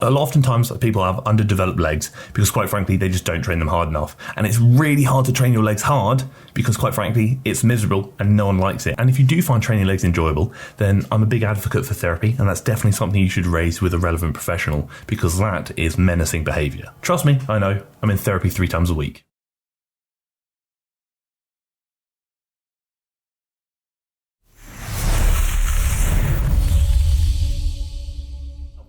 a lot of times people have underdeveloped legs because quite frankly, they just don't train them hard enough. And it's really hard to train your legs hard because quite frankly, it's miserable and no one likes it. And if you do find training legs enjoyable, then I'm a big advocate for therapy, and that's definitely something you should raise with a relevant professional because that is menacing behavior. Trust me, I know, I'm in therapy 3 times a week.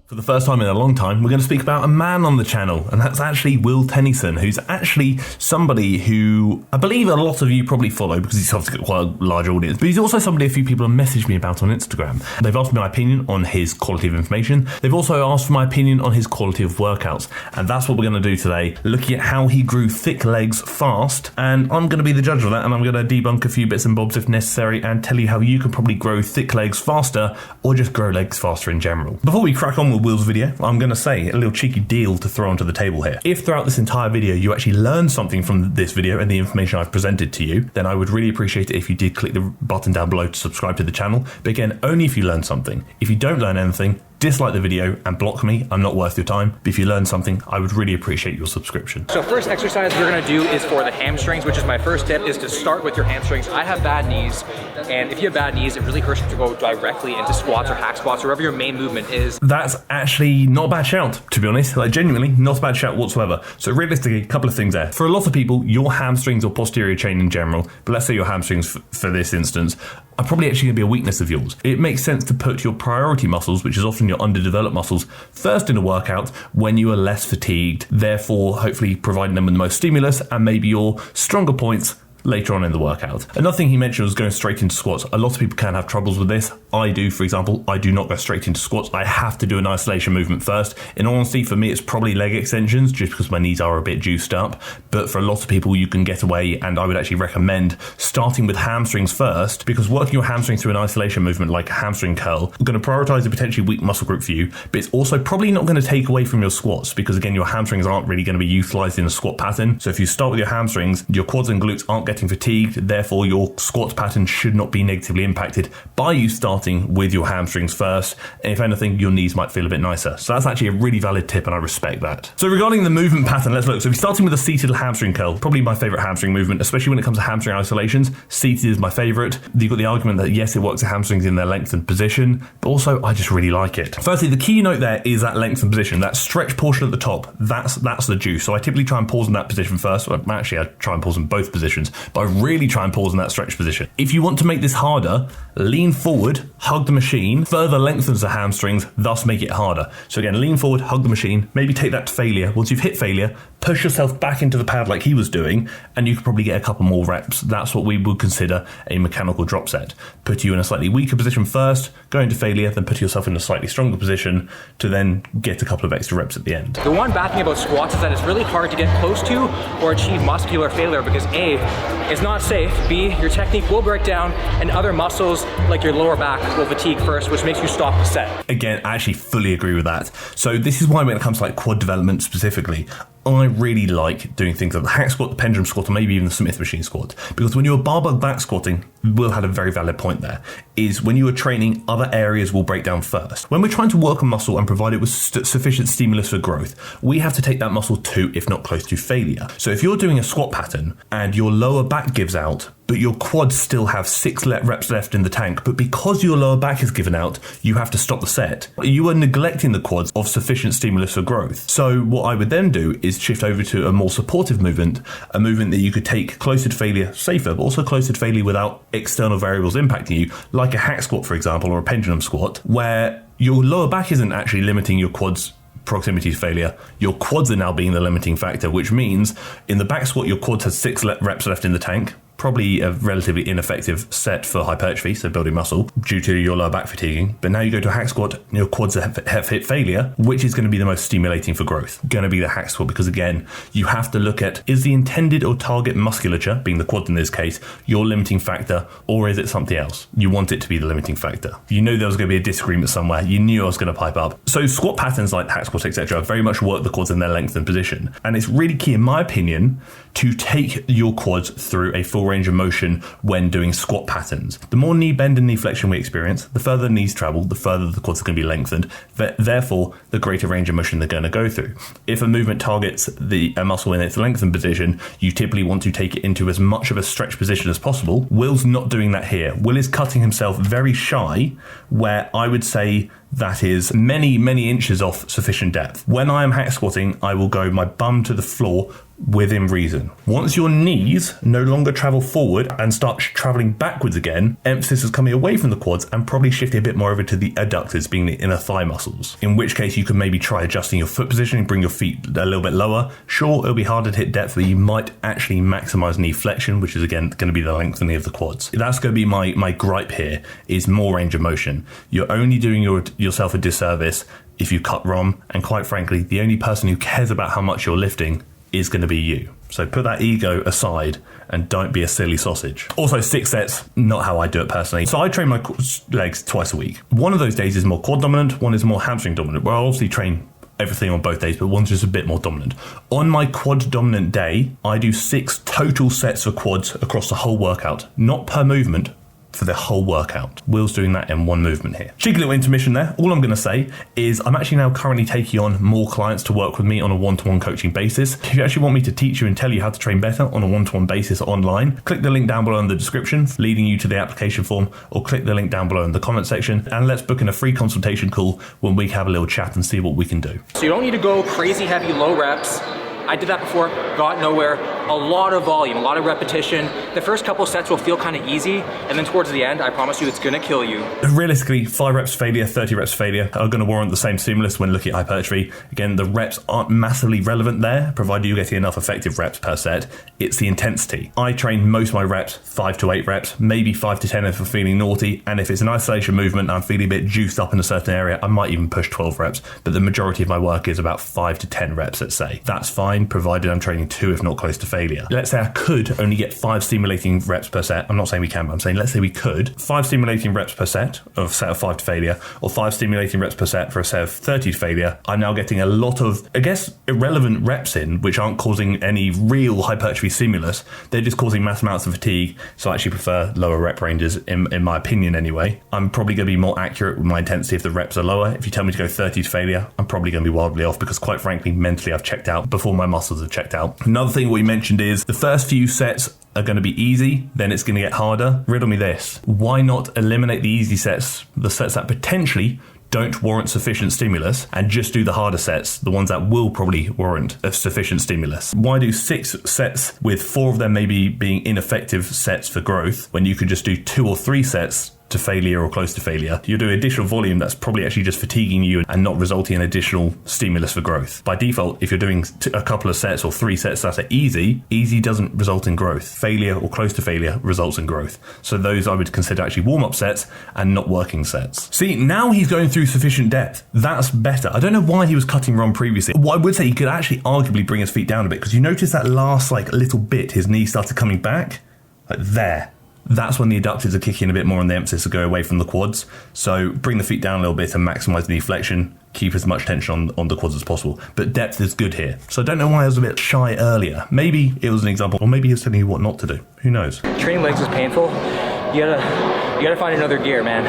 For the first time in a long time, we're going to speak about a man on the channel, and that's actually Will Tennyson, who's actually somebody who I believe a lot of you probably follow because he's obviously got quite a large audience, but he's also somebody a few people have messaged me about on Instagram. They've asked me my opinion on his quality of information. They've also asked for my opinion on his quality of workouts, and that's what we're going to do today, looking at how he grew thick legs fast, and I'm going to be the judge of that, and I'm going to debunk a few bits and bobs if necessary and tell you how you can probably grow thick legs faster or just grow legs faster in general. Before we crack on with Will's video, I'm going to say a little cheeky deal to throw onto the table here. If throughout this entire video you actually learned something from this video and the information I've presented to you, then I would really appreciate it if you did click the button down below to subscribe to the channel. But again, only if you learned something. If you don't learn anything, dislike the video and block me. I'm not worth your time. But if you learn something, I would really appreciate your subscription. So first exercise we're gonna do is for the hamstrings, which is my first tip, is to start with your hamstrings. I have bad knees, and if you have bad knees, it really hurts to go directly into squats or hack squats or wherever your main movement is. That's actually not a bad shout, to be honest. Like genuinely, not a bad shout whatsoever. So realistically, a couple of things there. For a lot of people, your hamstrings or posterior chain in general, but let's say your hamstrings for this instance, are probably actually going to be a weakness of yours. It makes sense to put your priority muscles, which is often your underdeveloped muscles, first in a workout when you are less fatigued, therefore hopefully providing them with the most stimulus and maybe your stronger points later on in the workout. Another thing he mentioned was going straight into squats. A lot of people can have troubles with this. I do, for example. I do not go straight into squats. I have to do an isolation movement first. In all honesty, for me, it's probably leg extensions just because my knees are a bit juiced up. But for a lot of people, you can get away, and I would actually recommend starting with hamstrings first, because working your hamstring through an isolation movement like a hamstring curl, we're going to prioritize a potentially weak muscle group for you, but it's also probably not going to take away from your squats because again, your hamstrings aren't really going to be utilized in a squat pattern. So if you start with your hamstrings, your quads and glutes aren't getting fatigued, therefore your squat pattern should not be negatively impacted by you starting with your hamstrings first, and if anything, your knees might feel a bit nicer. So that's actually a really valid tip, and I respect that. So regarding the movement pattern, let's look. So we're starting with a seated hamstring curl, probably my favorite hamstring movement, especially when it comes to hamstring isolations. Seated is my favorite. You've got the argument that yes, it works the hamstrings in their lengthened position, but also I just really like it. Firstly, the key note there is that lengthened position, that stretch portion at the top, that's the juice. So I typically try and pause in that position first. Well, actually, I try and pause in both positions, but I really try and pause in that stretch position. If you want to make this harder, lean forward, hug the machine, further lengthens the hamstrings, thus make it harder. So again, lean forward, hug the machine, maybe take that to failure. Once you've hit failure, push yourself back into the pad like he was doing, and you could probably get a couple more reps. That's what we would consider a mechanical drop set. Put you in a slightly weaker position first, go into failure, then put yourself in a slightly stronger position to then get a couple of extra reps at the end. The one bad thing about squats is that it's really hard to get close to or achieve muscular failure because A, it's not safe, B, your technique will break down, and other muscles like your lower back will fatigue first, which makes you stop the set. Again, I actually fully agree with that. So this is why when it comes to like quad development specifically, I really like doing things like the hack squat, the pendulum squat, or maybe even the Smith machine squat. Because when you're barbell back squatting, Will had a very valid point there, is when you are training, other areas will break down first. When we're trying to work a muscle and provide it with sufficient stimulus for growth, we have to take that muscle to, if not close to, failure. So if you're doing a squat pattern and your lower back gives out, but your quads still have 6 reps left in the tank, but because your lower back is given out, you have to stop the set. You are neglecting the quads of sufficient stimulus for growth. So what I would then do is shift over to a more supportive movement, a movement that you could take closer to failure safer, but also closer to failure without external variables impacting you, like a hack squat, for example, or a pendulum squat, where your lower back isn't actually limiting your quads proximity to failure. Your quads are now being the limiting factor, which means in the back squat, your quads has 6 reps left in the tank. Probably a relatively ineffective set for hypertrophy, so building muscle, due to your lower back fatiguing. But now you go to a hack squat, and your quads have hit failure, which is going to be the most stimulating for growth. Going to be the hack squat, because again, you have to look at, is the intended or target musculature, being the quads in this case, your limiting factor, or is it something else? You want it to be the limiting factor. You know there was going to be a disagreement somewhere. You knew I was going to pipe up. So squat patterns like hack squats, etc., very much work the quads in their length and position. And it's really key, in my opinion, to take your quads through a full range of motion when doing squat patterns. The more knee bend and knee flexion we experience, the further the knees travel, the further the quads are going to be lengthened, therefore the greater range of motion they're going to go through. If a movement targets a muscle in its lengthened position, you typically want to take it into as much of a stretch position as possible. Will's not doing that here. Will is cutting himself very shy, where I would say that is many, many inches off sufficient depth. When I am hack squatting, I will go my bum to the floor within reason. Once your knees no longer travel forward and start traveling backwards again, emphasis is coming away from the quads and probably shifting a bit more over to the adductors, being the inner thigh muscles. In which case you can maybe try adjusting your foot positioning, bring your feet a little bit lower. Sure, it'll be harder to hit depth, but you might actually maximize knee flexion, which is again going to be the lengthening of the quads. That's going to be my gripe here, is more range of motion. You're only doing yourself a disservice if you cut ROM, and quite frankly, the only person who cares about how much you're lifting is going to be you. So put that ego aside and don't be a silly sausage. Also, 6 sets, not how I do it personally. So I train my legs twice a week. One of those days is more quad dominant, one is more hamstring dominant. Well, I obviously train everything on both days, but one's just a bit more dominant. On my quad dominant day, I do 6 total sets of quads across the whole workout, not per movement, for the whole workout. Will's doing that in one movement here. Cheeky little intermission there. All I'm going to say is I'm actually now currently taking on more clients to work with me on a one-to-one coaching basis. If you actually want me to teach you and tell you how to train better on a one-to-one basis online, click the link down below in the description, leading you to the application form, or click the link down below in the comment section, and let's book in a free consultation call when we have a little chat and see what we can do. So you don't need to go crazy heavy low reps. I did that before, got nowhere. A lot of volume, a lot of repetition. The first couple sets will feel kind of easy, and then towards the end, I promise you, it's gonna kill you. Realistically, 5 reps failure, 30 reps failure are gonna warrant the same stimulus when looking at hypertrophy. Again, the reps aren't massively relevant there, provided you're getting enough effective reps per set. It's the intensity. I train most of my reps 5 to 8 reps, maybe 5 to 10 if I'm feeling naughty, and if it's an isolation movement and I'm feeling a bit juiced up in a certain area, I might even push 12 reps, but the majority of my work is about 5 to 10 reps, let's say. That's fine, provided I'm training 2 if not close to failure. Let's say I could only get 5 stimulating reps per set. I'm not saying we can, but I'm saying let's say we could. 5 stimulating reps per set of a set of 5 to failure, or 5 stimulating reps per set for a set of 30 to failure. I'm now getting a lot of, I guess, irrelevant reps in, which aren't causing any real hypertrophy stimulus. They're just causing mass amounts of fatigue. So I actually prefer lower rep ranges, in my opinion anyway. I'm probably going to be more accurate with my intensity if the reps are lower. If you tell me to go 30 to failure, I'm probably going to be wildly off, because quite frankly, mentally I've checked out before my muscles have checked out. Another thing we mentioned is the first few sets are going to be easy, then it's going to get harder. Riddle me this. Why not eliminate the easy sets, the sets that potentially don't warrant sufficient stimulus, and just do the harder sets, the ones that will probably warrant a sufficient stimulus? Why do 6 sets with 4 of them maybe being ineffective sets for growth, when you could just do 2 or 3 sets to failure or close to failure? You're doing additional volume that's probably actually just fatiguing you and not resulting in additional stimulus for growth. By default, if you're doing a couple of sets or 3 sets that are easy doesn't result in growth. Failure or close to failure results in growth. So those I would consider actually warm-up sets and not working sets. See, now he's going through sufficient depth. That's better. I don't know why he was cutting ROM previously. What I would say, he could actually arguably bring his feet down a bit, because you notice that last little bit, his knee started coming back, there. That's when the adductors are kicking a bit more and the emphasis will go away from the quads. So bring the feet down a little bit and maximize the knee flexion. Keep as much tension on the quads as possible. But depth is good here. So I don't know why I was a bit shy earlier. Maybe it was an example, or maybe he was telling you what not to do. Who knows? Training legs is painful. You gotta find another gear, man,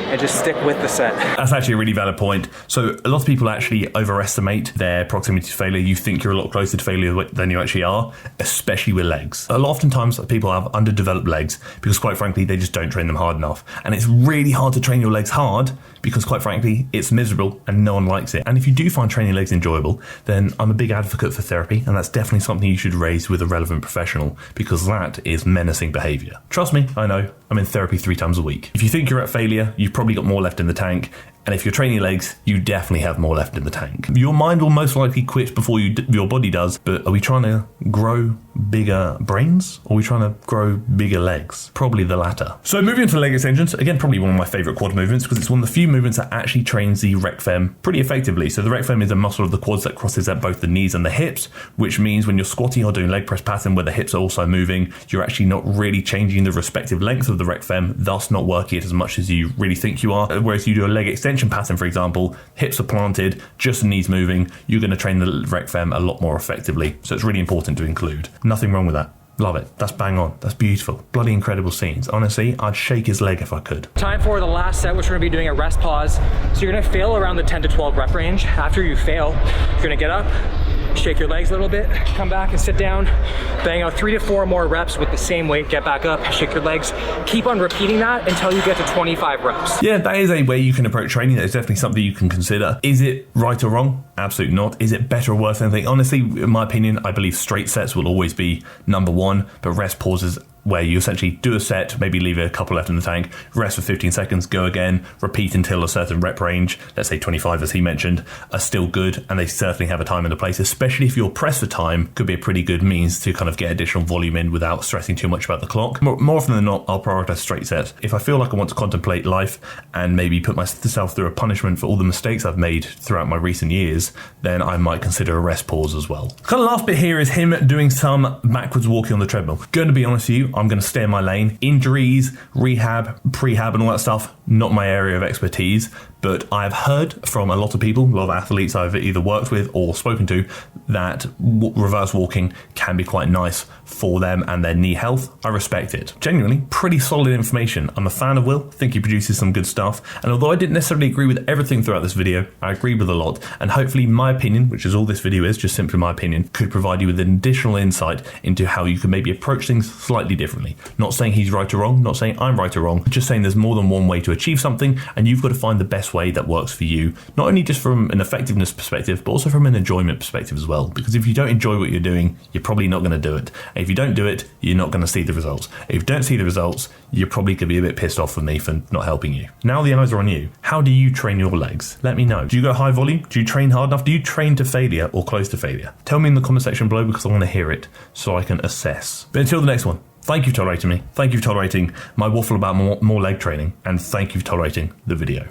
and just stick with the set. That's actually a really valid point. So a lot of people actually overestimate their proximity to failure. You think you're a lot closer to failure than you actually are, especially with legs. Oftentimes people have underdeveloped legs because quite frankly, they just don't train them hard enough. And it's really hard to train your legs hard because quite frankly, it's miserable and no one likes it. And if you do find training legs enjoyable, then I'm a big advocate for therapy, and that's definitely something you should raise with a relevant professional, because that is menacing behavior. Trust me, I know. I'm in therapy 3 times a week. If you think you're at failure, you've probably got more left in the tank. And if you're training legs, you definitely have more left in the tank. Your mind will most likely quit before your body does, but are we trying to grow bigger brains, or are we trying to grow bigger legs? Probably the latter. So moving on to leg extensions, again, probably one of my favorite quad movements, because it's one of the few movements that actually trains the rec fem pretty effectively. So the rec fem is a muscle of the quads that crosses at both the knees and the hips, which means when you're squatting or doing leg press pattern where the hips are also moving, you're actually not really changing the respective length of the rec fem, thus not working it as much as you really think you are. Whereas you do a leg extension pattern, for example, hips are planted, just the knees moving, you're going to train the rec fem a lot more effectively. So it's really important to include. Nothing wrong with that. Love it. That's bang on. That's beautiful. Bloody incredible scenes. Honestly, I'd shake his leg if I could. Time for the last set, which we're gonna be doing a rest pause. So you're gonna fail around the 10 to 12 rep range. After you fail, you're gonna get up, shake your legs a little bit, come back and sit down, bang out 3 to 4 more reps with the same weight, get back up, shake your legs. Keep on repeating that until you get to 25 reps. Yeah, that is a way you can approach training. That is definitely something you can consider. Is it right or wrong? Absolutely not. Is it better or worse than anything? Honestly, in my opinion, I believe straight sets will always be number one, but rest pauses where you essentially do a set, maybe leave a couple left in the tank, rest for 15 seconds, go again, repeat until a certain rep range, let's say 25 as he mentioned, are still good, and they certainly have a time and a place, especially if you're pressed for time, could be a pretty good means to kind of get additional volume in without stressing too much about the clock. More often than not, I'll prioritize straight sets. If I feel like I want to contemplate life and maybe put myself through a punishment for all the mistakes I've made throughout my recent years, then I might consider a rest pause as well. Kind of last bit here is him doing some backwards walking on the treadmill. Going to be honest with you, I'm going to stay in my lane. Injuries, rehab, prehab and all that stuff, not my area of expertise, but I've heard from a lot of people, a lot of athletes I've either worked with or spoken to, that reverse walking can be quite nice for them and their knee health. I respect it. Genuinely, pretty solid information. I'm a fan of Will, think he produces some good stuff, and although I didn't necessarily agree with everything throughout this video, I agreed with a lot, and hopefully my opinion, which is all this video is, just simply my opinion, could provide you with an additional insight into how you can maybe approach things slightly differently. Not saying he's right or wrong, not saying I'm right or wrong, just saying there's more than one way to achieve something, and you've got to find the best way that works for you, not only just from an effectiveness perspective, but also from an enjoyment perspective as well. Because if you don't enjoy what you're doing, you're probably not going to do it. And if you don't do it, you're not going to see the results. If you don't see the results, you're probably going to be a bit pissed off with me for not helping you. Now the eyes are on you. How do you train your legs? Let me know. Do you go high volume? Do you train hard enough? Do you train to failure or close to failure? Tell me in the comment section below because I want to hear it so I can assess. But until the next one, thank you for tolerating me. Thank you for tolerating my waffle about more leg training. And thank you for tolerating the video.